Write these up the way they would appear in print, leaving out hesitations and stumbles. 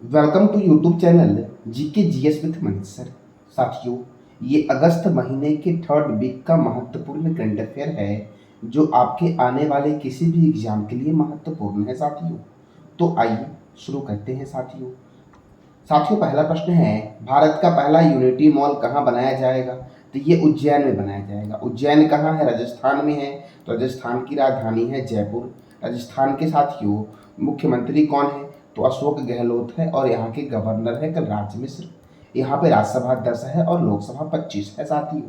Welcome to YouTube channel GK GS with Manish sir. साथियों, ये अगस्त महीने के थर्ड वीक का महत्वपूर्ण करंट अफेयर है जो आपके आने वाले किसी भी एग्जाम के लिए महत्वपूर्ण है साथियों। तो आइए शुरू करते हैं साथियों। पहला प्रश्न है, भारत का पहला यूनिटी मॉल कहाँ बनाया जाएगा? तो ये उज्जैन में बनाया जाएगा। उज्जैन कहाँ है? राजस्थान में है। तो राजस्थान की राजधानी है जयपुर। राजस्थान के साथियों मुख्यमंत्री कौन है? तो अशोक गहलोत है और यहाँ के गवर्नर है कलराज मिश्र। यहाँ पे राज्यसभा 10 है और लोकसभा 25 है साथियों।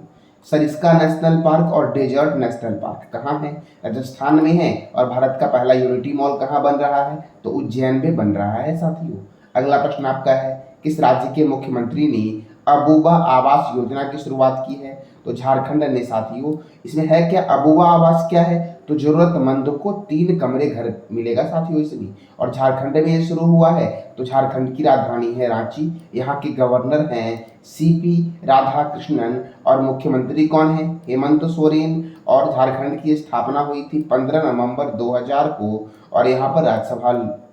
सरिस्का नेशनल पार्क और डेजर्ट नेशनल पार्क कहाँ है? राजस्थान में है। और भारत का पहला यूनिटी मॉल कहाँ बन रहा है? तो उज्जैन में बन रहा है साथियों। अगला प्रश्न आपका है, किस राज्य के मुख्यमंत्री ने अबूबा आवास योजना की शुरुआत की है? तो झारखंड ने साथियों। इसमें है क्या? अबूबा आवास क्या है? तो जरूरतमंद को 3 कमरे घर मिलेगा साथियों इसमें। और झारखंड में ये शुरू हुआ है। तो झारखंड की राजधानी है रांची। यहाँ के गवर्नर हैं सीपी राधाकृष्णन और मुख्यमंत्री कौन है? हेमंत सोरेन। और झारखंड की स्थापना हुई थी 15 नवंबर 2000 को। और यहाँ पर राज्यसभा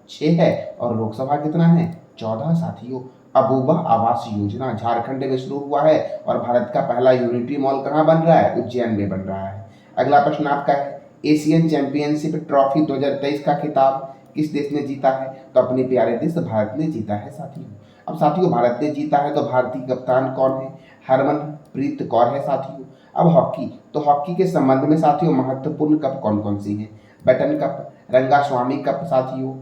6 है और लोकसभा कितना है? 14 साथियों। अबूबा आवास योजना झारखंड में शुरू हुआ है और भारत का पहला यूनिटी मॉल कहाँ बन रहा है? उज्जैन में बन रहा है। अगला प्रश्न आपका है, एशियन चैंपियनशिप ट्रॉफी 2023 का खिताब किस देश ने जीता है? तो अपने प्यारे देश भारत ने जीता है साथियों। अब साथियों भारत ने जीता है तो भारतीय कप्तान कौन है? हरमनप्रीत कौर है साथियों। अब हॉकी, तो हॉकी के संबंध में साथियों महत्वपूर्ण कप कौन कौन सी हैं? बटन कप, रंगास्वामी कप साथियों,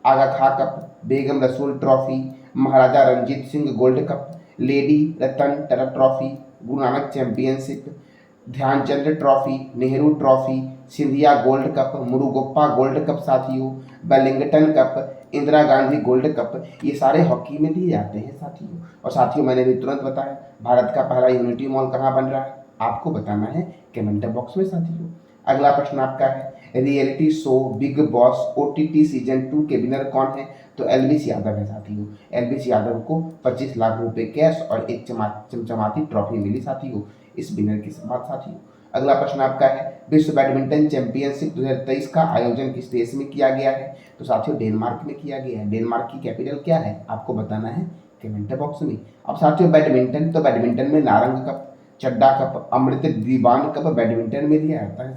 आगा खां cup, Begum Rasul trophy, Maharaja Ranjit Singh gold cup, lady Ratan Tata trophy, Guru Nanak championship, Dhyan Chand trophy, Nehru trophy, Scindia gold cup, Murugappa gold cup साथियों, Wellington cup, Indira Gandhi gold cup, ये सारे हॉकी में दिए जाते हैं साथियों। और साथियों मैंने भी तुरंत बताया भारत का पहला यूनिटी मॉल कहाँ बन रहा है, आपको बताना है कमेंट बॉक्स में साथियों। अगला प्रश्न आपका है, reality show big boss OTT season 2 के विनर कौन है? तो एलविस यादव है साथियों। एलविस यादव को 25 लाख रुपए कैश और एक चमचमाती ट्रॉफी मिली साथियों इस विनर के साथ साथियों। अगला प्रश्न आपका है, विश्व बैडमिंटन चैंपियनशिप 2023 का आयोजन किस देश में किया गया है? तो साथियों डेनमार्क में किया गया है। डेनमार्क की कैपिटल क्या है, आपको बताना है कमेंट बॉक्स में। अब साथियों बैडमिंटन, तो बैडमिंटन में नारंग कप, चड्डा कप, अमृत दीवान कप बैडमिंटन में दिया जाता है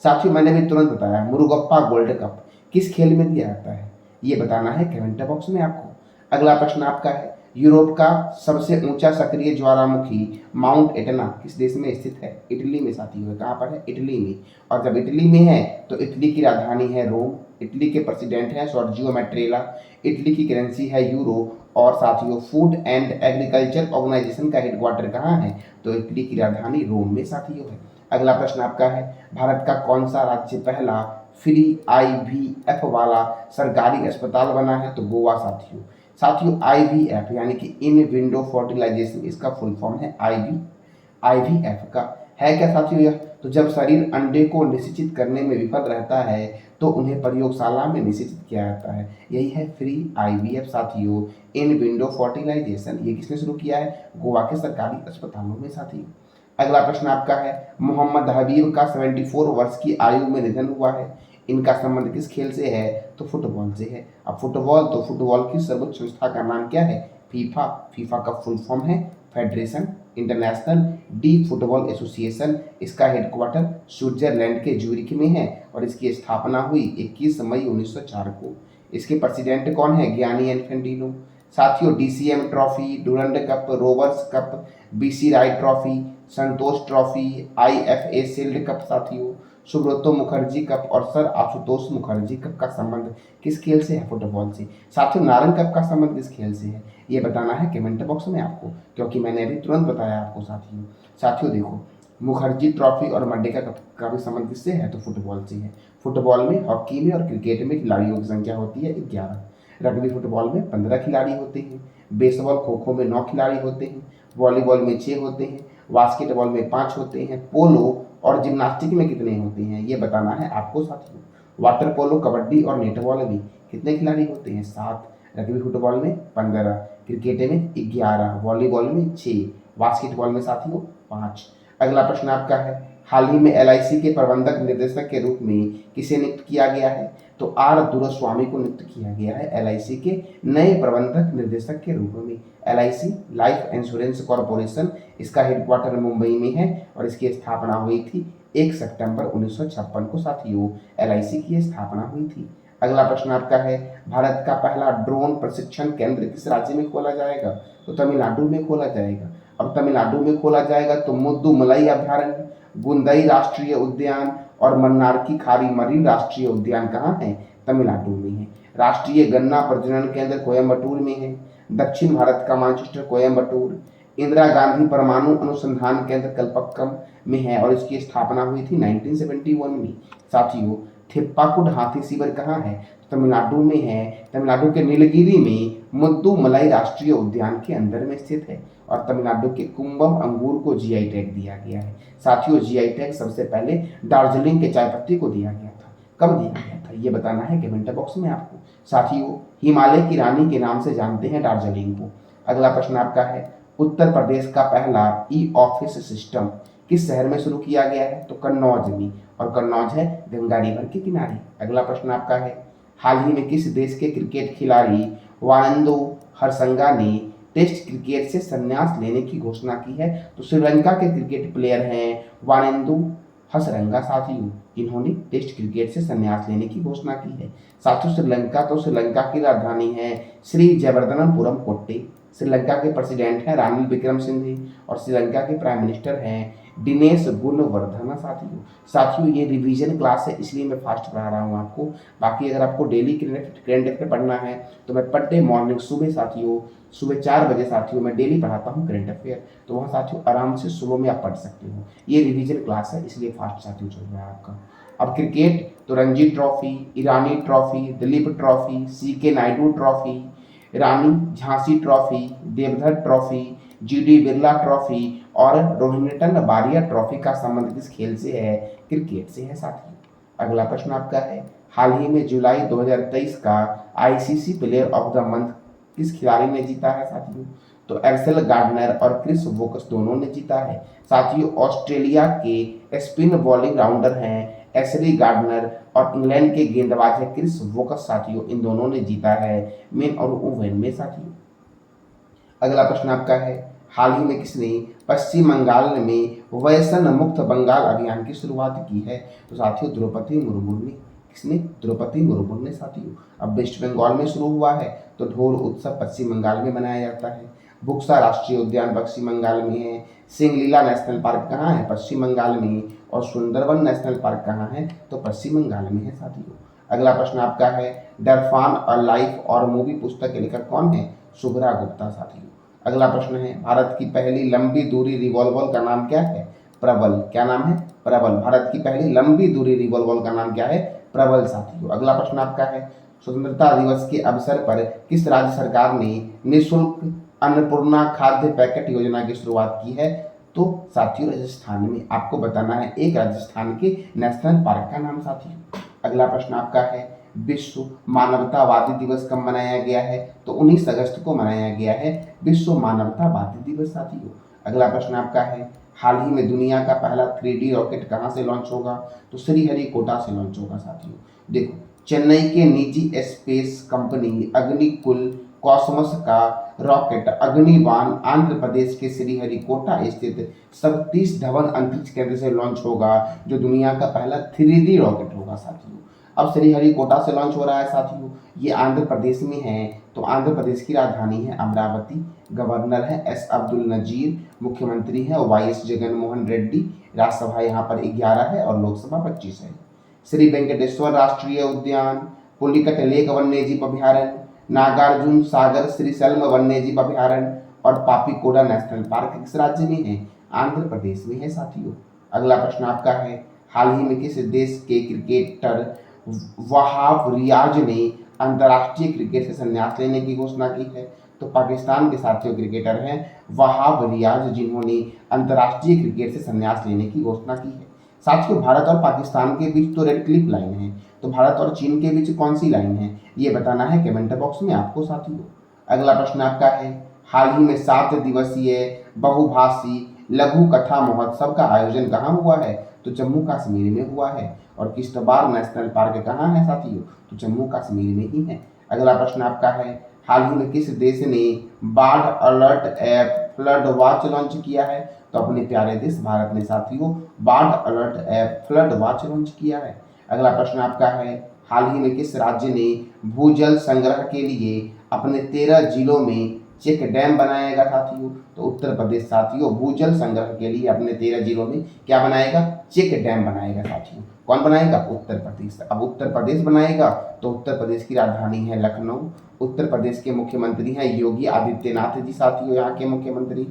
साथियों। मैंने भी तुरंत बताया मुरुगप्पा गोल्ड कप किस खेल में दिया जाता है, ये बताना है कमेंट बॉक्स में आपको। अगला प्रश्न आपका है, यूरोप का सबसे ऊंचा सक्रिय ज्वालामुखी माउंट एटना किस देश में स्थित है? इटली में साथियों। कहाँ पर है? इटली में। और जब इटली में है तो इटली की राजधानी है रोम। इटली के प्रेसिडेंट है सर्जियो मैट्रेला। इटली की करेंसी है यूरो। और साथियों फूड एंड एग्रीकल्चर ऑर्गेनाइजेशन का हेडक्वार्टर कहाँ है? तो इटली की राजधानी रोम में साथियों है। अगला प्रश्न आपका है, भारत का कौन सा राज्य पहला फ्री आईवीएफ वाला सरकारी अस्पताल बना है? तो गोवा साथियों आईवीएफ यानी कि इन विंडो फर्टिलाइजेशन, इसका फुल फॉर्म है आईवीएफ का है क्या साथियों यह? तो जब शरीर अंडे को निषेचित करने में विफल रहता है तो उन्हें प्रयोगशाला में निषेचित किया जाता है। यही है फ्री आईवीएफ साथियों, इन विंडो फर्टिलाइजेशन। ये किसने शुरू किया है? गोवा के सरकारी अस्पतालों में साथियों। अगला प्रश्न आपका है, मोहम्मद हबीब का 74 वर्ष की आयु में निधन हुआ है। इनका संबंध किस खेल से है? तो फुटबॉल से है। अब फुटबॉल, तो फुटबॉल की सर्वोच्च संस्था का नाम क्या है? फीफा। फीफा का फुल फॉर्म है federation international D football association. इसका हेडक्वार्टर स्विट्जरलैंड के ज्यूरिख में है और इसकी स्थापना हुई 21 मई 1904 को। इसके प्रेसिडेंट कौन है? Gianni Infantino. साथियों DCM trophy, Durand cup, Rovers cup, BC Roy trophy, Santosh trophy, IFA shield cup साथियों, सुब्रतो मुखर्जी कप और सर आशुतोष मुखर्जी कप का संबंध किस खेल से है? फुटबॉल से। साथियों नारंग कप का संबंध किस खेल से है? ये बताना है कमेंट बॉक्स में आपको, क्योंकि मैंने अभी तुरंत बताया आपको साथियों देखो, मुखर्जी ट्रॉफी और मर्डेका कप का भी संबंध किससे है? तो फुटबॉल से है। फुटबॉल में, हॉकी में और क्रिकेट में खिलाड़ियों की संख्या होती है 11। रग्बी फुटबॉल में 15 खिलाड़ी होते हैं। बेसबॉल खो खो में 9 खिलाड़ी होते हैं। वॉलीबॉल में 6 होते हैं। बास्केटबॉल में 5 होते हैं। पोलो और जिम्नास्टिक में कितने होते हैं? ये बताना है आपको साथियों। वाटर पोलो, कबड्डी और नेटबॉल में कितने खिलाड़ी होते हैं? 7। रग्बी फुटबॉल में 15, क्रिकेट में 11, वॉलीबॉल में 6, बास्केटबॉल में साथियों 5। अगला प्रश्न आपका है, हाल ही में एलआईसी के प्रबंधक निर्देशक के रूप में किसे नियुक्त किया गया है? तो आर दुरास्वामी को नियुक्त किया गया है एलआईसी के नए प्रबंधक निर्देशक के रूप में। एलआईसी लाइफ इंश्योरेंस कॉरपोरेशन, इसका हेडक्वार्टर मुंबई में है और इसकी स्थापना हुई थी 1 सितंबर 1956 को साथियों एलआईसी की स्थापना हुई थी। अगला प्रश्न आपका है, भारत का पहला ड्रोन प्रशिक्षण केंद्र किस राज्य में खोला जाएगा? तो तमिलनाडु में खोला जाएगा। अब तमिलनाडु में खोला जाएगा तो मुद्दुमलई अभयारण्य, गुंदई राष्ट्रीय उद्यान और मन्नार की खारी मरीन राष्ट्रीय उद्यान कहाँ है? तमिलनाडु में है। राष्ट्रीय गन्ना प्रजनन केंद्र कोयम्बटूर में है। दक्षिण भारत का मानचेस्टर कोयम्बटूर। इंदिरा गांधी परमाणु अनुसंधान केंद्र कलपक्कम में है और इसकी स्थापना हुई थी 1971 में। साथियों थिप्पाकुड हाथी शिविर कहाँ है? तमिलनाडु में है। तमिलनाडु के नीलगिरी में मुद्दुमलई राष्ट्रीय उद्यान के अंदर में स्थित है और तमिलनाडु के कुंभम अंगूर को जीआई टैग दिया गया है। साथियों जीआई टैग सबसे पहले दार्जिलिंग के चाय पत्ती को दिया गया था। कब दिया गया था ये बताना है कमेंट बॉक्स में आपको। साथियों हिमालय की रानी के नाम से जानते हैं दार्जिलिंग को। अगला प्रश्न आपका है, उत्तर प्रदेश का पहला ई ऑफिस सिस्टम किस शहर में शुरू किया गया है? तो कन्नौज में, और कन्नौज है गंगा रिवर के किनारे। अगला प्रश्न आपका है, हाल ही में किस देश के क्रिकेट खिलाड़ी वानिंदो हरसंगा ने टेस्ट क्रिकेट से संन्यास लेने की घोषणा की है? तो श्रीलंका के क्रिकेट प्लेयर हैं वानिंदो हसरंगा साथियों, इन्होंने टेस्ट क्रिकेट से संन्यास लेने की घोषणा की है। साथियों श्रीलंका की राजधानी है श्री जयवर्धनपुरम कोट्टे। श्रीलंका के प्रेसिडेंट हैं रानिल विक्रमसिंघे और श्रीलंका के प्राइम मिनिस्टर हैं दिनेश गुणवर्धना साथियों ये रिवीजन क्लास है इसलिए मैं फास्ट पढ़ा रहा हूँ आपको। बाकी अगर आपको डेली करंट अफेयर पढ़ना है तो मैं पर डे मॉर्निंग सुबह 4 बजे साथियों मैं डेली पढ़ाता हूँ करंट अफेयर, तो वहाँ साथियों आराम से सुबह में आप पढ़ सकते हो। ये रिवीजन क्लास है इसलिए फास्ट साथियों चल रहा है आपका। अब क्रिकेट तो Ranji trophy, Irani trophy, Duleep trophy, CK Naidu trophy, Rani Jhansi trophy, Deodhar trophy, GD Birla trophy और रोहिंटन बारिया ट्रॉफी का संबंध किस खेल से है? क्रिकेट से है साथियों। अगला प्रश्न आपका है, हाल ही में जुलाई 2023 का ICC player of the month किस खिलाड़ी ने जीता है साथियों? तो एक्सेल गार्डनर और क्रिस वोकस दोनों ने जीता है। साथियों ऑस्ट्रेलिया के स्पिन बॉलिंग राउंडर हैं एशली गार्डनर और इंग्लैंड के गेंदबाज है क्रिस वोकस साथियों, इन दोनों ने जीता है मेन और वुमेन में साथियों। अगला प्रश्न आपका है, हाल ही में किसने पश्चिम बंगाल में व्यसन मुक्त बंगाल अभियान की शुरुआत की है? तो साथियों द्रौपदी मुर्मू ने। किसने? द्रौपदी मुर्मू ने साथियों। अब वेस्ट बंगाल में शुरू हुआ है तो ढोल उत्सव पश्चिम बंगाल में मनाया जाता है। बुक्सा राष्ट्रीय उद्यान पश्चिम बंगाल में है। सिंगलीला नेशनल पार्क कहाँ है? पश्चिम बंगाल में। और सुंदरवन नेशनल पार्क कहाँ है? तो पश्चिम बंगाल में है साथियों। अगला प्रश्न आपका है, डरफान और लाइफ और मूवी पुस्तक के लेखक कौन है? शुभ्रा गुप्ता साथियों। अगला प्रश्न है, भारत की पहली लंबी दूरी रिवॉल्वर का नाम क्या है? प्रबल। क्या नाम है? प्रबल। भारत की पहली लंबी दूरी रिवॉल्वर का नाम क्या है? प्रबल साथियों। अगला प्रश्न आपका है, स्वतंत्रता दिवस के अवसर पर किस राज्य सरकार ने निःशुल्क अन्नपूर्णा खाद्य पैकेट योजना की शुरुआत की है? तो साथियों राजस्थान में। आपको बताना है एक राजस्थान के नेशनल पार्क का नाम साथियों। अगला प्रश्न आपका है, विश्व मानवतावादी दिवस कब मनाया गया है? तो 19 अगस्त को मनाया गया है विश्व मानवतावादी दिवस साथियों। अगला प्रश्न आपका है, हाल ही में दुनिया का पहला 3D रॉकेट कहाँ से लॉन्च होगा? तो श्रीहरिकोटा से लॉन्च होगा साथियों। देखो चेन्नई के निजी स्पेस कंपनी अग्निकुल कॉस्मोस का रॉकेट अग्निबाण आंध्र प्रदेश के श्रीहरिकोटा स्थित सतीश धवन अंतरिक्ष केंद्र से लॉन्च होगा जो दुनिया का पहला 3D रॉकेट होगा साथियों। अब श्रीहरिकोटा से लॉन्च हो रहा है साथियों, ये आंध्र प्रदेश में है। तो आंध्र प्रदेश की राजधानी है अमरावती। गवर्नर है एस अब्दुल नजीर, मुख्यमंत्री है वाईएस जगनमोहन रेड्डी, राज्यसभा यहाँ पर 11 है और लोकसभा 25 है। श्री वेंकटेश्वर राष्ट्रीय उद्यान, पुलिकट लेक वन्यजीव अभ्यारण्य, नागार्जुन सागर श्रीशैल्म वन्यजीव अभ्यारण्य और पापीकोडा नेशनल पार्क किस राज्य में है? आंध्र प्रदेश में है साथियों। अगला प्रश्न आपका है, हाल ही में किस देश के क्रिकेटर वहाब रियाज ने अंतर्राष्ट्रीय क्रिकेट से संन्यास लेने की घोषणा की है? तो पाकिस्तान के साथियों क्रिकेटर हैं वहाब रियाज जिन्होंने अंतर्राष्ट्रीय क्रिकेट से संन्यास लेने की घोषणा की है। साथियों भारत और पाकिस्तान के बीच तो रेड क्लिफ लाइन है, तो भारत और चीन के बीच कौन सी लाइन है ये बताना है कमेंट बॉक्स में आपको साथियों। अगला प्रश्न आपका है, हाल ही में 7 दिवसीय बहुभाषी लघु कथा महोत्सव का आयोजन कहाँ हुआ है? तो जम्मू कश्मीर में हुआ है। और किश्तवाड़ नेशनल पार्क कहाँ है साथियों, तो जम्मू कश्मीर में ही है। अगला प्रश्न आपका है, हाल ही में किस देश ने बाढ़ alert app flood watch launch किया है, तो अपने प्यारे देश भारत ने साथियों बाढ़ alert app flood watch launch किया है। अगला प्रश्न आपका है, हाल ही में किस राज्य ने भूजल संग्रह के लिए अपने 13 जिलों में चेक डैम बनाएगा साथियों, तो उत्तर प्रदेश साथियों भूजल संग्रह के लिए अपने 13 जिलों में क्या बनाएगा, चेक डैम बनाएगा साथियों। कौन बनाएगा, उत्तर प्रदेश। अब उत्तर प्रदेश बनाएगा तो उत्तर प्रदेश की राजधानी है लखनऊ। उत्तर प्रदेश के मुख्यमंत्री हैं योगी आदित्यनाथ जी साथियों, यहाँ के मुख्यमंत्री।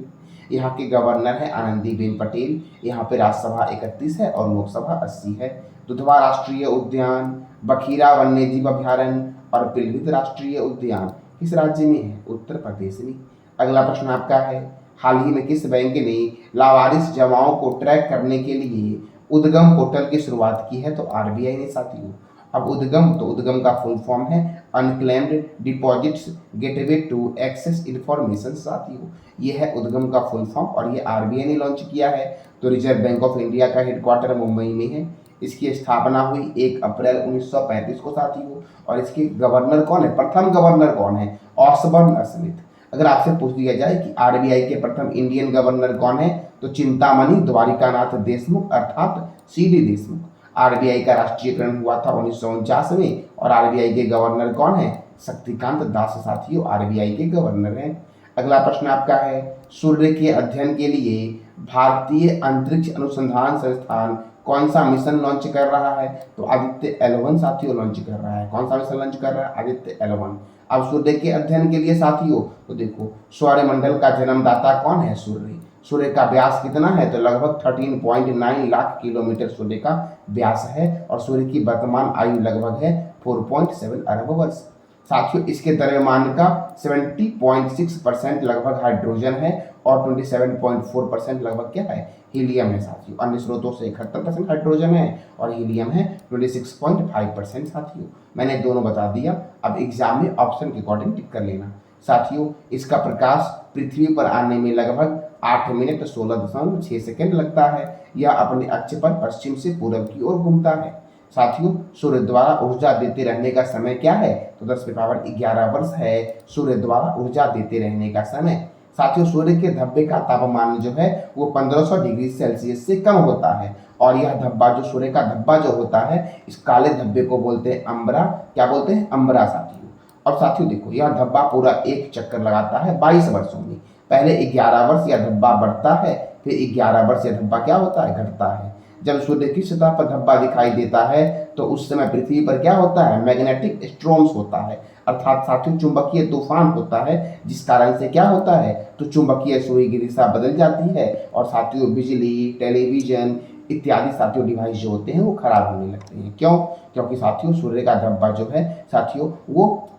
यहाँ के गवर्नर है आनंदीबेन पटेल। यहाँ पे राज्यसभा 31 है और लोकसभा 80 है। दुधवा राष्ट्रीय उद्यान, बखीरा वन्यजीव अभ्यारण्य और पिलभित राष्ट्रीय उद्यान किस राज्य में है, उत्तर प्रदेश में। अगला प्रश्न आपका है, हाल ही में किस बैंक ने लावारिस जमाओं को ट्रैक करने के लिए उद्गम पोर्टल की शुरुआत की है, तो आरबीआई ने साथियों। अब उद्गम, तो उद्गम का फुल फॉर्म है unclaimed deposits gateway to access information साथियों। ये है उद्गम का फुल फॉर्म और ये आरबीआई ने लॉन्च किया है। तो रिजर्व बैंक ऑफ इंडिया का हेडक्वार्टर मुंबई में है। इसकी स्थापना हुई 1 अप्रैल 1935 को साथियों। और इसके गवर्नर कौन है, प्रथम गवर्नर कौन है, ऑसबर्न स्मिथ। अगर आपसे पूछ लिया जाए कि आरबीआई के प्रथम इंडियन गवर्नर कौन है, तो चिंतामणि द्वारिकानाथ देशमुख अर्थात सीडी देशमुख। आरबीआई का राष्ट्रीयकरण हुआ था 1949 में और आरबीआई के गवर्नर कौन है, शक्तिकांत दास साथियों आरबीआई के गवर्नर हैं। अगला प्रश्न आपका है, सूर्य के अध्ययन के लिए भारतीय अंतरिक्ष अनुसंधान संस्थान कौन सा मिशन लॉन्च कर रहा है, तो आदित्य L1 साथियों लॉन्च कर रहा है। कौन सा मिशन लॉन्च कर रहा है, आदित्य L1। अब सूर्य के अध्ययन के लिए साथियों, तो देखो सौरमंडल का जन्मदाता कौन है, सूर्य। सूर्य का व्यास कितना है, तो लगभग 13.9 लाख किलोमीटर सूर्य का व्यास है और सूर्य की वर्तमान आयु लगभग है 4.7 अरब वर्ष। साथियों इसके द्रव्यमान का 70.6% लगभग हाइड्रोजन है और 27.4% लगभग क्या है, हीलियम है साथियों। अन्य स्रोतों से 71% हाइड्रोजन है और हीलियम है 26.5% साथियों। मैंने दोनों बता दिया। अब एग्जाम में ऑप्शन के अकॉर्डिंग टिक कर लेना साथियों। इसका प्रकाश पृथ्वी पर आने में लगभग 8 मिनट 16.6 सेकेंड लगता है। यह अपने अक्ष पर पश्चिम से पूर्व की ओर घूमता है साथियों। सूर्य द्वारा ऊर्जा देते रहने का समय क्या है, तो 10⁻11 वर्ष है सूर्य द्वारा ऊर्जा देते रहने का समय। साथियों सूर्य के धब्बे का तापमान जो है वो 1500 डिग्री सेल्सियस से कम होता है और यह धब्बा जो सूर्य का धब्बा जो होता है, इस काले धब्बे को बोलते हैं अम्बरा। क्या बोलते हैं, अम्बरा साथियों। और साथियों देखो यह धब्बा पूरा एक चक्कर लगाता है 22 वर्षों में। पहले 11 वर्ष यह धब्बा बढ़ता है, फिर 11 वर्ष यह धब्बा क्या होता है, घटता है। जब सूर्य की सतह पर धब्बा दिखाई देता है तो उस समय पृथ्वी पर क्या होता है, मैग्नेटिक स्ट्रोम्स होता है, अर्थात साथियों चुंबकीय तूफान होता है, जिस कारण से क्या होता है, तो चुंबकीय सुई की दिशा बदल जाती है और साथियों बिजली, टेलीविजन इत्यादि साथियों डिवाइस जो होते हैं वो खराब होने लगते हैं। क्यों, क्योंकि साथियों सूर्य का धब्बा जो है साथियों वो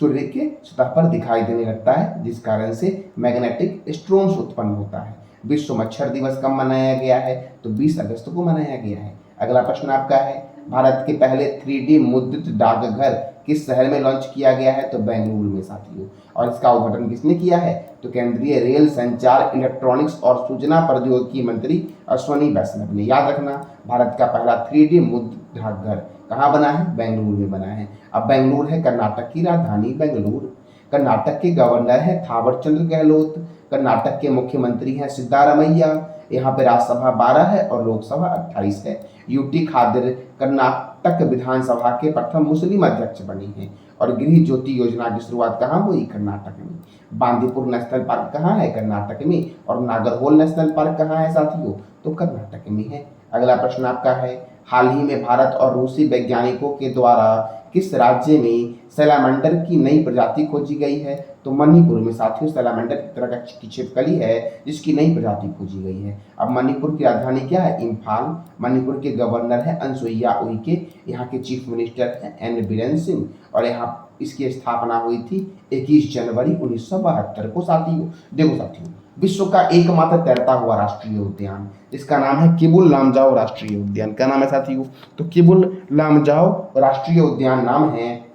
सूर्य के सतह पर दिखाई देने लगता है, जिस कारण से मैग्नेटिक स्ट्रोम्स उत्पन्न होता है। विश्व मच्छर दिवस कब मनाया गया है, तो 20 अगस्त को मनाया गया है। अगला प्रश्न आपका है, भारत के पहले 3D मुद्रित डाकघर किस शहर में लॉन्च किया गया है, तो बेंगलुरु में साथियों। और इसका उद्घाटन किसने किया है, तो केंद्रीय रेल संचार इलेक्ट्रॉनिक्स और सूचना प्रौद्योगिकी मंत्री अश्वनी वैष्णव ने। याद रखना भारत का पहला 3D मुद्रित डाकघर कहाँ बना है, बेंगलुरु में बना है। अब बेंगलुरु है कर्नाटक की राजधानी बेंगलुरु। कर्नाटक के गवर्नर है थावरचंद्र गहलोत। कर्नाटक के मुख्यमंत्री हैं सिद्धारमैया। यहाँ पे राज्यसभा 12 है और लोकसभा 28 है। यूटी खादर कर्नाटक विधानसभा के प्रथम मुस्लिम अध्यक्ष बने हैं। और गृह ज्योति योजना की शुरुआत कहाँ हुई, कर्नाटक में। बांदीपुर नेशनल पार्क कहाँ है, कर्नाटक में। और नागरहोल नेशनल पार्क कहाँ है साथियों, तो कर्नाटक में है। अगला प्रश्न आपका है, हाल ही में भारत और रूसी वैज्ञानिकों के द्वारा किस राज्य में सैलामेंडर की नई प्रजाति खोजी गई है, तो मणिपुर में साथियों सैलामेंडर की तरह की छिपकली है जिसकी नई प्रजाति खोजी गई है। अब मणिपुर की राजधानी क्या है, इम्फाल। मणिपुर के गवर्नर है अनसुईया उइके। यहाँ के चीफ मिनिस्टर है एन बीरेन सिंह और यहाँ इसकी स्थापना हुई थी 21 जनवरी 1972 को साथियों। देखो साथियों विश्व का एकमात्र तैरता हुआ राष्ट्रीय उद्यान जिसका नाम है किबुल लामजाओ राष्ट्रीय उद्यान। क्या नाम है साथियों, तो किबुल लामजाओ राष्ट्रीय उद्यान नाम है,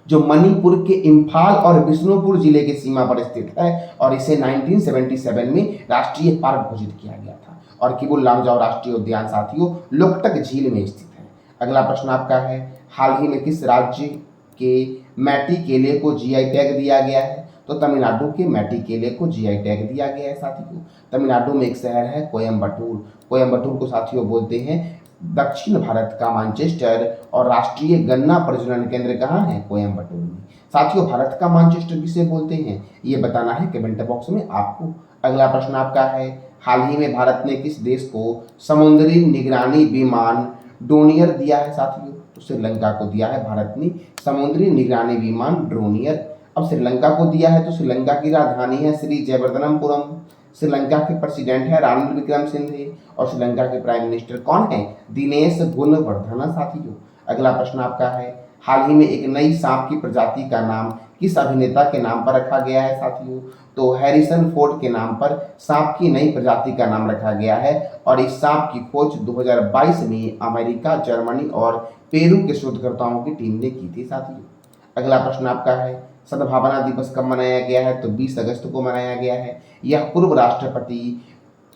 जो मणिपुर के इम्फाल और बिष्णुपुर जिले के सीमा पर स्थित है और इसे 1977 में राष्ट्रीय पार्क घोषित किया गया था। और किबुल लामजाओ राष्ट्रीय उद्यान साथियों लोकटक झील में स्थित है। अगला प्रश्न आपका है, हाल ही में किस राज्य के मैटी केले को जीआई टैग दिया गया है? तो तमिलनाडु के मैटी केले को जीआई टैग दिया गया है साथियों। तमिलनाडु में एक शहर है कोयम्बटूर। कोयम्बटूर को साथियों बोलते हैं दक्षिण भारत का मैनचेस्टर, और राष्ट्रीय गन्ना प्रजनन केंद्र कहाँ है? कोयम्बटूर में। साथियों भारत का मैनचेस्टर किसे बोलते हैं, ये बताना है कमेंट बॉक्स में आपको। अगला प्रश्न आपका है, हाल ही में भारत ने किस देश को समुद्री निगरानी विमान डोनियर दिया है साथियों? तो श्रीलंका को दिया है भारत ने समुद्री निगरानी विमान ड्रोनियर। अब श्रीलंका को दिया है तो श्रीलंका की राजधानी है श्री जयवर्धनपुरम। श्रीलंका के प्रेसिडेंट है रानिल विक्रमसिंघे, और श्रीलंका के प्राइम मिनिस्टर कौन है? दिनेश गुणवर्धना साथियों। अगला प्रश्न आपका है, हाल ही में एक नई सांप की प्रजाति का नाम किस अभिनेता के नाम पर रखा गया है साथियों? तो हैरिसन फोर्ड के नाम पर सांप की नई प्रजाति का नाम रखा गया है, और इस सांप की खोज 2022 में अमेरिका, जर्मनी और पेरू के शोधकर्ताओं की टीम ने की थी साथियों। अगला प्रश्न आपका है, सद्भावना दिवस कब मनाया गया है? तो 20 अगस्त को मनाया गया है। यह पूर्व राष्ट्रपति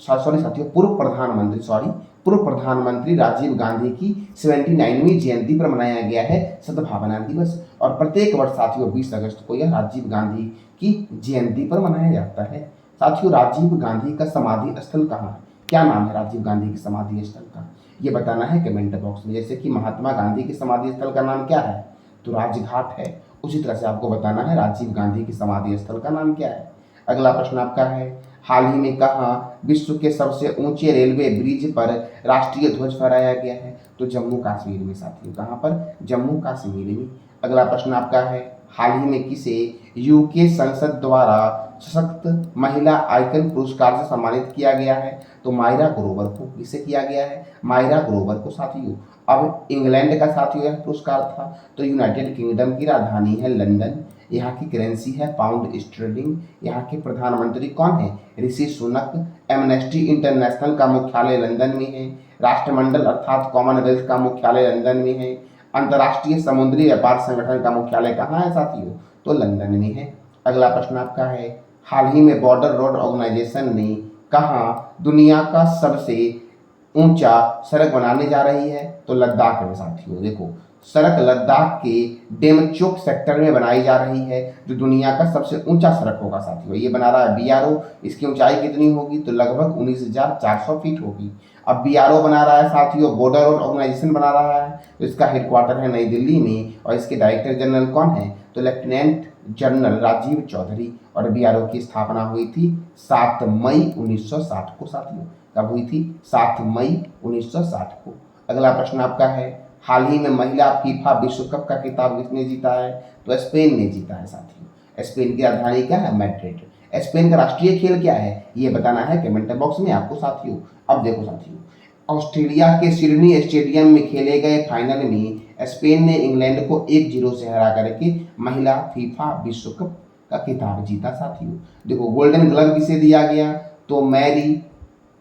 सॉरी साथियों पूर्व प्रधानमंत्री राजीव गांधी की 79वीं जयंती पर मनाया गया है सद्भावना दिवस, और प्रत्येक वर्ष साथियों 20 अगस्त को यह राजीव गांधी की जयंती पर मनाया जाता है। साथियों राजीव गांधी का समाधि स्थल कहाँ है? क्या नाम है राजीव गांधी की समाधि स्थल का, ये बताना है कमेंट बॉक्स में। जैसे कि महात्मा गांधी की समाधि स्थल का नाम क्या है? तो राजघाट है। उसी तरह से आपको बताना है राजीव गांधी की समाधि स्थल का नाम क्या है। अगला प्रश्न आपका है, हाल ही में कहाँ विश्व के सबसे ऊंचे रेलवे ब्रिज पर राष्ट्रीय ध्वज फहराया गया है? तो जम्मू कश्मीर में साथियों। कहाँ पर? जम्मू कश्मीर में। अगला प्रश्न आपका है, हाल ही में किसे यूके संसद द्वारा सशक्त महिला आइकन पुरस्कार से सम्मानित किया गया है? तो मायरा ग्रोवर को। किसे किया गया है? मायरा ग्रोवर को साथियों। अब इंग्लैंड का साथियों यह पुरस्कार था। तो यूनाइटेड किंगडम की राजधानी है लंदन। यहाँ की करेंसी है पाउंड स्टर्लिंग। यहाँ के प्रधानमंत्री कौन है? ऋषि सुनक। एमनेस्टी इंटरनेशनल का मुख्यालय लंदन में है। राष्ट्रमंडल अर्थात कॉमनवेल्थ का मुख्यालय लंदन में है। अंतर्राष्ट्रीय समुद्री व्यापार संगठन का मुख्यालय कहाँ है साथियों? तो लंदन में है। अगला प्रश्न आपका है, हाल ही में बॉर्डर रोड ऑर्गेनाइजेशन ने कहाँ दुनिया का सबसे ऊंचा सड़क बनाने जा रही है? तो लद्दाख में साथियों। देखो सड़क लद्दाख के डेमचोक सेक्टर में बनाई जा रही है, जो दुनिया का सबसे ऊंचा सड़क होगा साथियों। ये बना रहा है बीआरओ। इसकी ऊंचाई कितनी होगी? तो लगभग 19,400 फीट होगी। अब बीआरओ बना रहा है साथियों, बॉर्डर रोड ऑर्गेनाइजेशन बना रहा है, तो इसका हेडक्वार्टर है नई दिल्ली में, और इसके डायरेक्टर जनरल कौन है? तो लेफ्टिनेंट जनरल राजीव चौधरी। और बीआरओ की स्थापना हुई थी 7 मई 1960 को साथियों। कब हुई थी? 7 मई 1960 को। अगला प्रश्न आपका है, हाल ही में महिला फीफा विश्व कप का खिताब किसने जीता है? तो स्पेन ने जीता है साथियों। स्पेन की राजधानी क्या है? मैड्रिड। स्पेन का राष्ट्रीय खेल क्या है? ये बताना है कमेंट बॉक्स में आपको साथियों। अब देखो साथियों, ऑस्ट्रेलिया के सिडनी स्टेडियम में खेले गए फाइनल में स्पेन ने इंग्लैंड को 1-0 से हरा करके महिला फीफा विश्व कप का खिताब जीता साथियों। देखो गोल्डन ग्लव किसे दिया गया? तो मैरी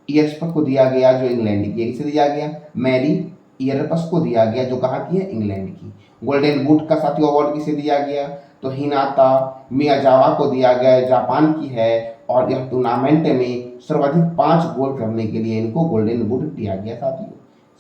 ईयरपस को दिया गया, जो इंग्लैंड की है। किसे दिया गया? मैरी ईयरपस को दिया गया, जो कहाँ की है? इंग्लैंड की। गोल्डन बूट का साथियों अवार्ड किसे दिया गया? तो हिनाता मियाजावा को दिया गया, जापान की है, और यह टूर्नामेंट में सर्वाधिक 5 गोल करने के लिए इनको गोल्डन बूट दिया गया साथियों।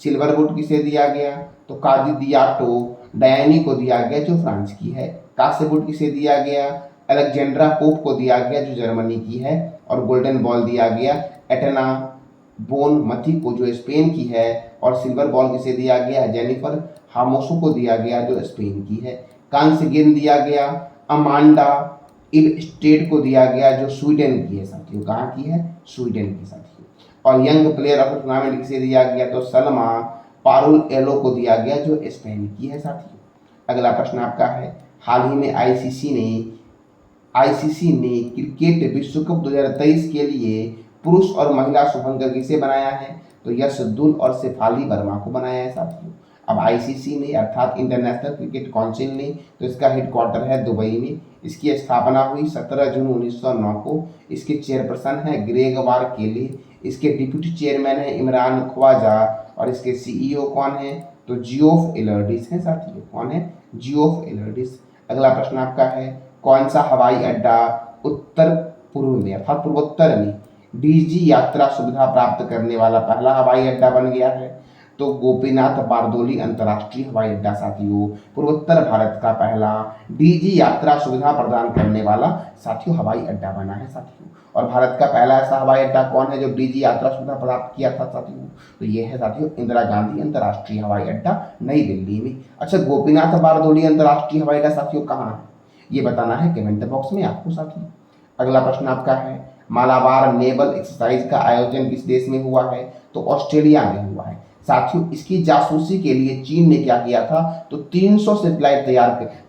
सिल्वर बूट किसे दिया गया? तो कादी दियाटो डयानी को दिया गया, जो फ्रांस की है। कांस्य बूट किसे दिया गया? अलेक्जेंड्रा पोप को दिया गया, जो जर्मनी की है। और गोल्डन बॉल दिया गया एटना बोन मथी को, जो स्पेन की है। और सिल्वर बॉल किसे दिया गया? जेनिफर हामोसो को दिया गया, जो स्पेन की है। कांस्य गेंद दिया गया अमांडा इलस्टेड को दिया गया, जो स्वीडन की है साथियों। कहाँ की है? स्वीडन की साथियों। और young player of the tournament किसे दिया गया? तो सलमा पारुल एलो को दिया गया, जो स्पेन की है साथियों। अगला प्रश्न आपका है, हाल ही में आईसीसी ने क्रिकेट विश्व कप 2023 के लिए पुरुष और महिला शुभंकर किसे बनाया है? तो यश दुल और शेफाली वर्मा को बनाया है साथियों। अब आईसीसी ने अर्थात इंटरनेशनल क्रिकेट काउंसिल ने, तो इसका हेडक्वार्टर है दुबई में। इसकी स्थापना हुई 17 जून 1909 को। इसके चेयरपर्सन है ग्रेग वार केले। इसके डिप्यूटी चेयरमैन है इमरान ख्वाजा, और इसके सीईओ कौन है? तो जियोफ एलर्डिस है साथियों। कौन है? जियोफ एलर्डिस। अगला प्रश्न आपका है, कौन सा हवाई अड्डा उत्तर पूर्व में अर्थात पूर्वोत्तर में डीजी यात्रा सुविधा प्राप्त करने वाला पहला हवाई अड्डा बन गया है। तो गोपीनाथ बारदोली अंतर्राष्ट्रीय हवाई अड्डा साथियों पूर्वोत्तर भारत का पहला डीजी यात्रा सुविधा प्रदान करने वाला साथियों हवाई अड्डा बना है साथियों। और भारत का पहला ऐसा हवाई अड्डा कौन है जो डीजी यात्रा सुविधा प्राप्त किया था साथियों? तो ये है साथियों इंदिरा गांधी अंतर्राष्ट्रीय हवाई अड्डा नई दिल्ली में। अच्छा, गोपीनाथ बारदोली अंतर्राष्ट्रीय हवाई अड्डा साथियों कहाँ है, ये बताना है कमेंट बॉक्स में आपको साथियों। अगला प्रश्न आपका है, मालाबार नेवल एक्सरसाइज का आयोजन किस देश में हुआ है? तो ऑस्ट्रेलिया में हुआ है साथियों। इसकी जासूसी के लिए चीन ने क्या किया था? तो 300 सैटेलाइट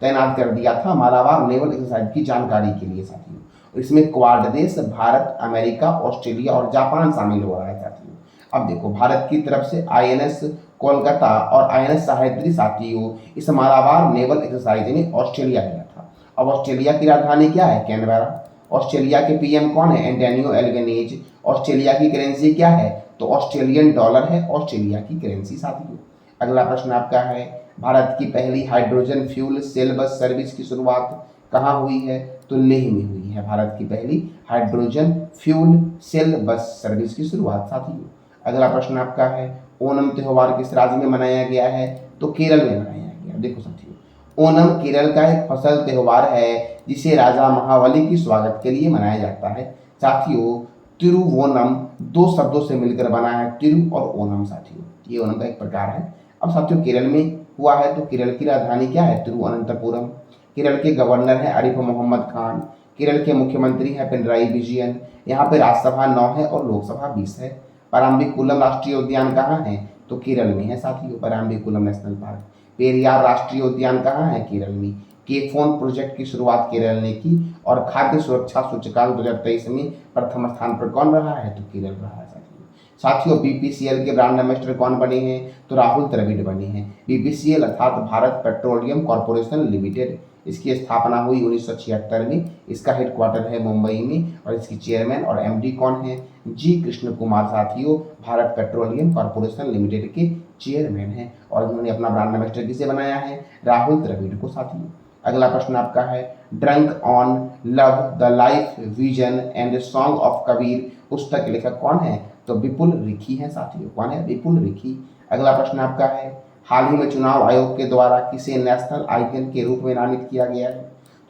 तैनात कर दिया था मालाबार नेवल एक्सरसाइज की जानकारी के लिए साथियों। इसमें क्वाड देश भारत, अमेरिका, ऑस्ट्रेलिया और जापान शामिल हो रहा है साथियों। अब देखो, भारत की तरफ से आईएनएस कोलकाता और आईएनएस सह्याद्री साथियों इस मालाबार नेवल एक्सरसाइज में ऑस्ट्रेलिया गया था। अब ऑस्ट्रेलिया की राजधानी क्या है? कैनबरा। ऑस्ट्रेलिया के पीएम कौन है? Antonio Albanese. ऑस्ट्रेलिया की करेंसी क्या है? तो ऑस्ट्रेलियन डॉलर है ऑस्ट्रेलिया की करेंसी साथियों। अगला प्रश्न आपका है, भारत की पहली hydrogen fuel cell bus service की शुरुआत कहाँ हुई है? तो लेह में हुई है भारत की पहली hydrogen fuel cell bus service की शुरुआत साथियों। अगला प्रश्न आपका है, ओणम त्योहार किस राज्य में मनाया गया है? तो केरल में मनाया गया। देखो साथियों, ओणम केरल का एक फसल त्योहार है जिसे राजा महाबली की स्वागत के लिए मनाया जाता है साथियों। तिरुवोनम दो शब्दों से मिलकर बना है, तिरु और ओणम साथियों, ये ओणम का एक प्रकार है। अब साथियों केरल में हुआ है तो केरल की राजधानी क्या है? तिरुवनंतपुरम। केरल के गवर्नर है आरिफ मोहम्मद खान। केरल के मुख्यमंत्री है पिनराई विजयन। यहाँ पे राज्यसभा 9 है और लोकसभा 20 है। पराम्बिकुलम राष्ट्रीय उद्यान कहाँ है? तो केरल में है साथियों, पराम्बिकुलम नेशनल पार्क। पेरियार राष्ट्रीय उद्यान कहाँ है? केरल में। के फोन प्रोजेक्ट की शुरुआत केरल ने की और खाद्य सुरक्षा सूचकांक 2023 में प्रथम स्थान पर कौन रहा है? तो केरल रहा है साथियों। बीपीसीएल के ब्रांड एम्बेसडर कौन बने हैं? तो राहुल द्रविड़ बने हैं। बीपीसीएल अर्थात भारत पेट्रोलियम कॉर्पोरेशन लिमिटेड, इसकी स्थापना हुई 1976 में। इसका हेडक्वार्टर है मुंबई में और इसकी चेयरमैन और एमडी कौन है? जी कृष्ण कुमार साथियों, भारत पेट्रोलियम कॉर्पोरेशन लिमिटेड के चेयरमैन हैं। और इन्होंने अपना ब्रांड एम्बेसडर किसे बनाया है? राहुल द्रविड़ को साथियों। अगला प्रश्न आपका है, drunk on love the life vision and song of Kabir पुस्तक के लेखक कौन है? तो विपुल रिखी है साथियों। कौन है? विपुल रिखी। अगला प्रश्न आपका है, हाल ही में चुनाव आयोग के द्वारा किसे नेशनल आइकन के रूप में नामित किया गया है?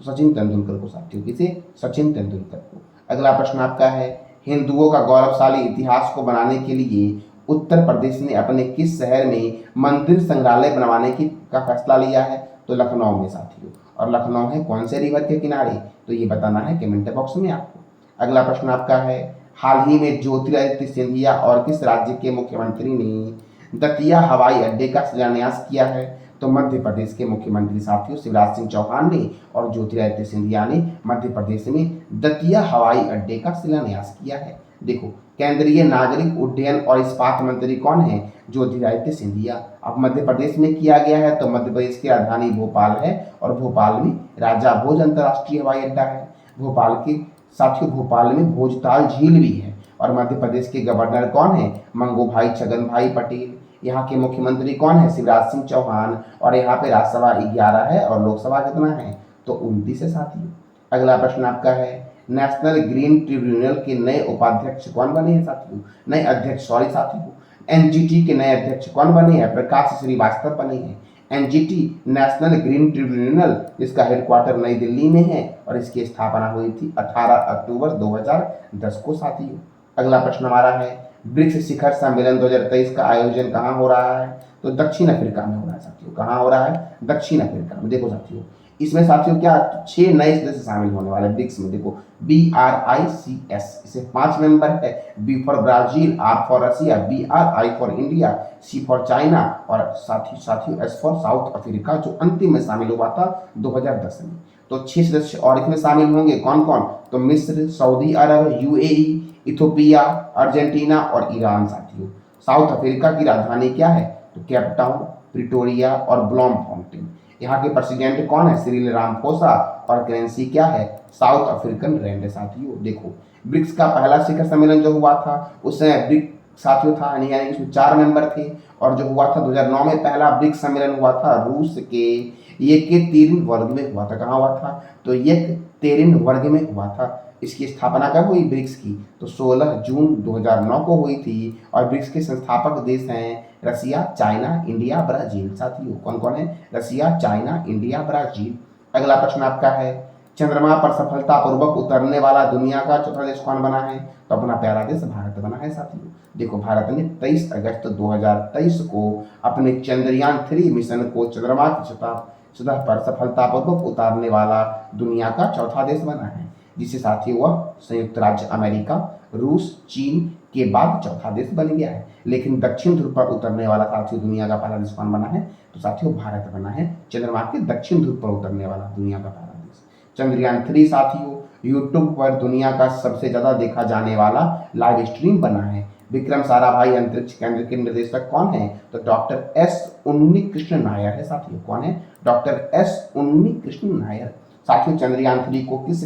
तो सचिन तेंदुलकर को साथियों। किसे? सचिन तेंदुलकर को। अगला प्रश्न आपका है, हिंदुओं का गौरवशाली इतिहास को बनाने के लिए उत्तर प्रदेश ने अपने किस शहर में मंदिर संग्रहालय बनवाने का फैसला लिया है? तो लखनऊ में साथियों। और लखनऊ है कौन से रिवर के किनारे? तो ये बताना है कमेंट बॉक्स में आपको। अगला प्रश्न आपका है, हाल ही में ज्योतिरादित्य सिंधिया और किस राज्य के मुख्यमंत्री ने दतिया हवाई अड्डे का शिलान्यास किया है? तो मध्य प्रदेश के मुख्यमंत्री साथियों शिवराज सिंह चौहान ने और ज्योतिरादित्य सिंधिया ने मध्य प्रदेश में दतिया हवाई अड्डे का शिलान्यास किया है। देखो, केंद्रीय नागरिक उड्डयन और इस्पात मंत्री कौन है? ज्योतिरादित्य सिंधिया। अब मध्य प्रदेश में किया गया है तो मध्य प्रदेश की राजधानी भोपाल है और भोपाल में राजा भोज अंतर्राष्ट्रीय हवाई अड्डा है। भोपाल के साथियों भोपाल में भोजताल झील भी है। और मध्य प्रदेश के गवर्नर कौन है? मंगूभाई छगन भाई पटेल। यहाँ के मुख्यमंत्री कौन है? शिवराज सिंह चौहान। और यहाँ पे राज्यसभा 11 है और लोकसभा कितना है? तो 29 है साथियों। अगला प्रश्न आपका है, नेशनल ग्रीन ट्रिब्यूनल के नए उपाध्यक्ष कौन बने हैं साथियों? नए अध्यक्ष साथियों। एनजीटी के नए अध्यक्ष कौन बने हैं? प्रकाश श्रीवास्तव बने हैं। एनजीटी नेशनल ग्रीन ट्रिब्यूनल जिसका हेडक्वार्टर नई दिल्ली में है और इसकी स्थापना हुई थी 18 अक्टूबर 2010 को साथियों। अगला प्रश्न हमारा है, ब्रिक्स शिखर सम्मेलन 2023 का आयोजन कहाँ हो रहा है? तो दक्षिण अफ्रीका में हो रहा है साथियों। कहाँ हो रहा है? दक्षिण अफ्रीका में। देखो साथियों, इसमें साथियों क्या 6 नए सदस्य शामिल होने वाले ब्रिक्स में। देखो, BRICS, इसे 5 मेंबर है। B for Brazil, R for Russia, BRI for India, C for China और साथियों S फॉर साउथ अफ्रीका, जो अंतिम में शामिल हुआ था 2010 में। तो 6 सदस्य और इसमें शामिल होंगे। कौन कौन? तो मिस्र, सऊदी अरब, UAE, इथोपिया, अर्जेंटीना और ईरान साथियों। साउथ अफ्रीका की राजधानी क्या है? तो कैपटाउन, प्रिटोरिया और ब्लॉमफॉन्टेन। यहाँ के प्रेसिडेंट कौन है? Cyril Ramaphosa. और करेंसी क्या है? साउथ अफ्रीकन रैंड साथियों। देखो, ब्रिक्स का पहला शिखर सम्मेलन जो हुआ था उसमें ब्रिक्स साथियों था, यानी इसमें 4 मेंबर थे। और जो हुआ था 2009 में पहला ब्रिक्स सम्मेलन हुआ था रूस के ये के तीन वर्ग में हुआ था। कहाँ हुआ था? तो ये तेरिन वर्ग में हुआ था। इसकी स्थापना कब हुई ब्रिक्स की? तो 16 जून 2009 को हुई थी। और ब्रिक्स के संस्थापक देश हैं रसिया, चाइना, इंडिया, ब्राजील। साथियों कौन कौन है? रसिया, चाइना, इंडिया, ब्राजील। अगला प्रश्न आपका है, चंद्रमा पर सफलतापूर्वक उतरने वाला दुनिया का चौथा देश कौन बना है? तो अपना प्यारा देश भारत बना है। साथियों देखो, भारत ने 23 अगस्त 2023 को अपने चंद्रयान 3 मिशन को चंद्रमा की सतह पर सफलतापूर्वक उतारने वाला दुनिया का चौथा देश बना है, जिसे साथियों वह संयुक्त राज्य अमेरिका, रूस, चीन के बाद चौथा देश बन गया है। लेकिन दक्षिण ध्रुव पर उतरने वाला साथियों दुनिया का पहला देश कौन बना है? तो साथियों भारत बना है, चंद्रमा के दक्षिण ध्रुव पर उतरने वाला दुनिया का पहला देश। चंद्रयान 3 साथियों यूट्यूब पर दुनिया का सबसे ज्यादा देखा जाने वाला लाइव स्ट्रीम बना है। विक्रम साराभाई अंतरिक्ष केंद्र के निर्देशक कौन है? तो डॉक्टर एस उन्नी कृष्ण नायर है। साथियों कौन है? डॉक्टर एस उन्नी कृष्ण नायर। साथियों चंद्रयान 3 को किस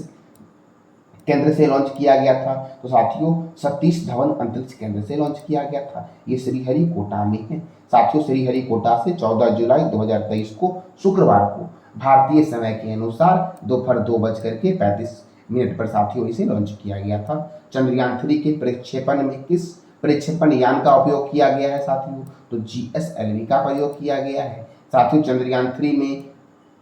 केंद्र से लॉन्च किया गया था? तो साथियों सतीश धवन अंतरिक्ष केंद्र से लॉन्च किया गया था। ये श्रीहरिकोटा में है। साथियों श्रीहरिकोटा से 14 जुलाई 2023 को शुक्रवार को भारतीय समय के अनुसार दोपहर 2:35 पर साथियों इसे लॉन्च किया गया था। चंद्रयान 3 के प्रक्षेपण में किस प्रक्षेपण यान का उपयोग किया गया है? साथियों तो GSLV का प्रयोग किया गया है। साथियों चंद्रयान 3 में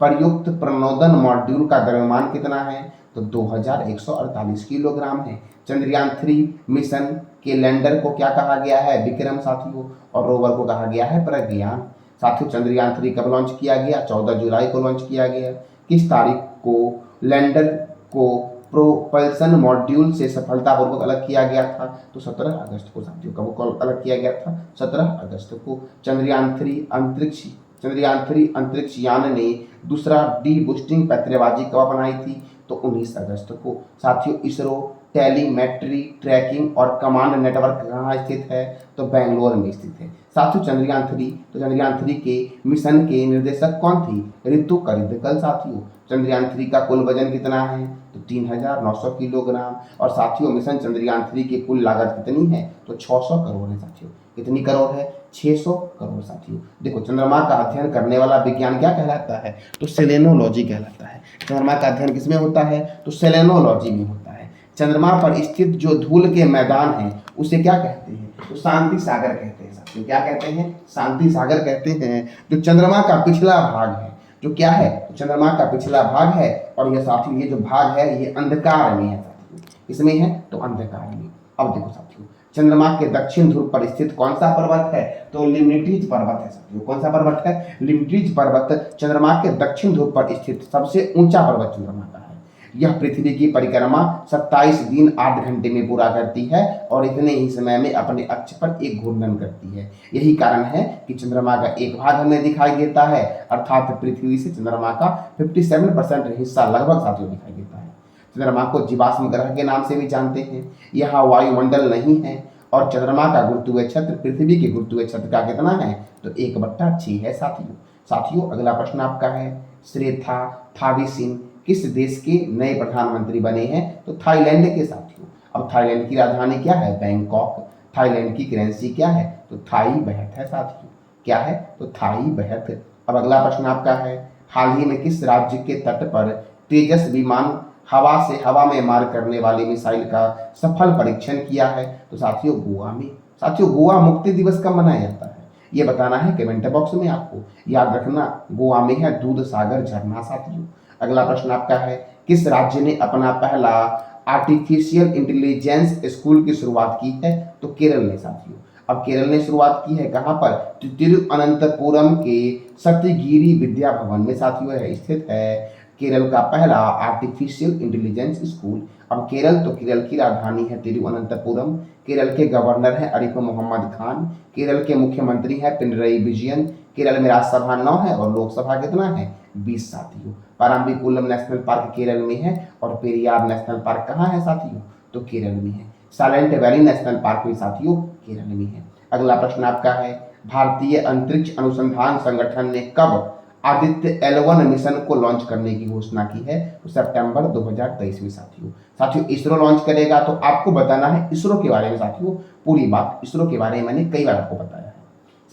प्रयुक्त प्रणोदन मॉड्यूल का द्रव्यमान कितना है? तो 2148 किलोग्राम है। चंद्रयान 3 मिशन के लैंडर को क्या कहा गया है? विक्रम साथियों। और रोवर को कहा गया है प्रज्ञान। साथियों चंद्रयान 3 कब लॉन्च किया गया? 14 जुलाई को लॉन्च किया गया। किस तारीख को लैंडर को प्रोपल्सन मॉड्यूल से सफलतापूर्वक अलग किया गया था? तो 17 अगस्त को। साथियों कब अलग किया गया था? 17 अगस्त को। चंद्रयान 3 अंतरिक्ष यान ने दूसरा डी बूस्टिंग पैतरेबाजी कब अपनाई थी? तो 19 अगस्त को। साथियों इसरो टेलीमेट्री ट्रैकिंग और कमांड नेटवर्क कहाँ स्थित है? तो बेंगलोर में स्थित है। साथियों चंद्रयान 3 के मिशन के निर्देशक कौन थी? रितु करिदकल। साथियों चंद्रयान 3 का कुल वजन कितना है? तो 3900 किलोग्राम। और साथियों मिशन चंद्रयान 3 की कुल लागत कितनी है? तो 600 करोड़ है। साथियों कितनी करोड़ है? 600 करोड़। साथियों देखो, चंद्रमा का अध्ययन करने वाला विज्ञान क्या कहलाता है? तो सेलेनोलॉजी कहलाता है। चंद्रमा का अध्ययन किसमें होता है? तो सेलेनोलॉजी में होता है। चंद्रमा पर स्थित जो धूल के मैदान है उसे क्या कहते हैं? तो शांति सागर कहते हैं। साथियों क्या कहते हैं? शांति सागर कहते हैं। जो चंद्रमा का पिछला भाग है, जो क्या है? तो चंद्रमा का पिछला भाग है। और ये साथियों ये जो भाग है ये अंधकार में है। साथियों इसमें है तो अंधकार में। अब देखो साथियों, चंद्रमा के दक्षिण ध्रुव पर स्थित कौन सा पर्वत है? तो लिमनिट्रीज पर्वत है। साथियों कौन सा पर्वत है? लिमनिट्रीज पर्वत चंद्रमा के दक्षिण ध्रुव पर स्थित सबसे ऊंचा पर्वत चंद्रमा का है। यह पृथ्वी की परिक्रमा 27 दिन 8 घंटे में पूरा करती है और इतने ही समय में अपने अक्ष पर एक घूर्णन करती है। यही कारण है कि चंद्रमा का एक भाग हमें दिखाई देता है, अर्थात पृथ्वी से चंद्रमा का 57% हिस्सा लगभग साथियों दिखाई देता है। चंद्रमा को जीवाश्म ग्रह के नाम से भी जानते हैं। यहाँ वायुमंडल नहीं है और चंद्रमा का गुरुत्वीय क्षेत्र पृथ्वी के गुरुत्वीय क्षेत्र का कितना है? तो 1/6 है। साथियों अगला प्रश्न आपका है, श्रेथा थाविसिन किस देश के नए प्रधानमंत्री बने हैं? तो थाईलैंड के। साथियों अब थाईलैंड की राजधानी क्या है? बैंकॉक। थाईलैंड की करेंसी क्या है? तो थाई बहत है। साथियों क्या है? तो थाई बहत। अब अगला प्रश्न आपका है, हाल ही में किस राज्य के तट पर तेजस विमान हवा में मार करने वाली मिसाइल का सफल परीक्षण किया है? तो साथियों गोवा में। साथियों गोवा मुक्ति दिवस कब मनाया जाता है? ये बताना है कमेंट बॉक्स में। आपको याद रखना गोवा में है दूध सागर झरना। साथियों अगला प्रश्न आपका है, किस राज्य ने अपना पहला आर्टिफिशियल इंटेलिजेंस स्कूल की शुरुआत की है? तो केरल ने। साथियों अब केरल ने शुरुआत की है कहाँ पर? तो तिरुअनंतपुरम के सत्यगिरी विद्या भवन में साथियों है स्थित है केरल का पहला आर्टिफिशियल इंटेलिजेंस स्कूल। अब केरल की राजधानी है तिरुअनंतपुरम। केरल के गवर्नर हैं आरिफ मोहम्मद खान। केरल के मुख्यमंत्री हैं पिनरई विजयन। केरल में राज्यसभा 9 है और लोकसभा कितना है? 20। साथियों पाराम्बिकुलम नेशनल पार्क केरल में है और पेरियार नेशनल पार्क कहाँ है? साथियों तो केरल में है। साइलेंट वैली नेशनल पार्क भी साथियों केरल में है। अगला प्रश्न आपका है, भारतीय अंतरिक्ष अनुसंधान संगठन ने कब आदित्य L1 मिशन को लॉन्च करने की घोषणा की है? तो सितंबर 2023 में। साथियों इसरो लॉन्च करेगा। तो आपको बताना है इसरो के बारे में। साथियों पूरी बात इसरो के बारे में मैंने कई बार आपको बताया है।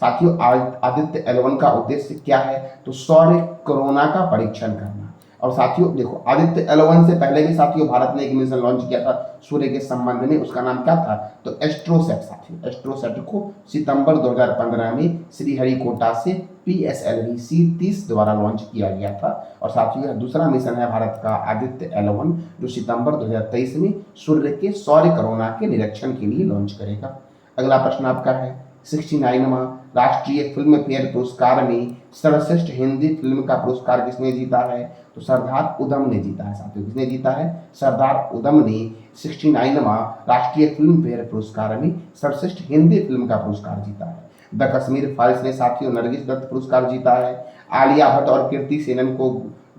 साथियों आदित्य L1 का उद्देश्य क्या है? तो सौर कोरोना का परीक्षण करना। और साथियों देखो, आदित्य L1 से पहले भी साथियों भारत ने एक मिशन लॉन्च किया था सूर्य के संबंध में, उसका नाम क्या था? तो एस्ट्रोसैट साथियों। एस्ट्रोसैट को सितंबर 2015 में श्रीहरिकोटा से PSLV-C30 द्वारा लॉन्च किया गया था। और साथियों यह दूसरा मिशन है भारत का आदित्य L1 जो सितंबर 2023 में सूर्य के सौर कोरोना के निरीक्षण के लिए लॉन्च करेगा। अगला प्रश्न आपका है 69वां राष्ट्रीय फिल्म फेयर पुरस्कार में सर्वश्रेष्ठ हिंदी फिल्म का पुरस्कार किसने जीता है? तो सरदार उधम ने जीता है साथियों। किसने जीता है? सरदार उधम ने 69वां राष्ट्रीय फिल्म फेयर पुरस्कार में सर्वश्रेष्ठ हिंदी फिल्म का पुरस्कार जीता है। द कश्मीर फाइल्स ने साथियों नरगिस दत्त पुरस्कार जीता है। आलिया भट्ट और कीर्ति सेनन को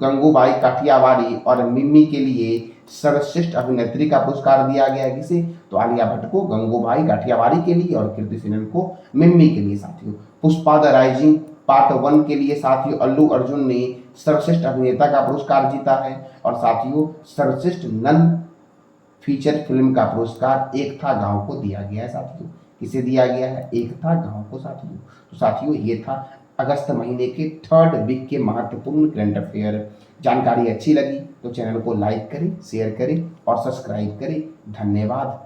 गंगूबाई काठियावाड़ी और मिम्मी के लिए सर्वश्रेष्ठ अभिनेत्री का पुरस्कार दिया गया है। किसे? तो आलिया भट्ट को गंगूबाई काठियावाड़ी के लिए और कीर्ति सेनन को मिम्मी के लिए साथियों। पुष्पा द राइजिंग पार्ट 1 के लिए साथियों अल्लू अर्जुन ने सर्वश्रेष्ठ अभिनेता का पुरस्कार जीता है। और साथियों सर्वश्रेष्ठ नन फीचर फिल्म का पुरस्कार एक था गांव को दिया गया है साथियों। किसे दिया गया है? एक था गांव को साथियों। तो साथियों ये था अगस्त महीने के 3rd वीक के महत्वपूर्ण करंट अफेयर। जानकारी अच्छी लगी तो चैनल को लाइक करें, शेयर करें और सब्सक्राइब करें। धन्यवाद।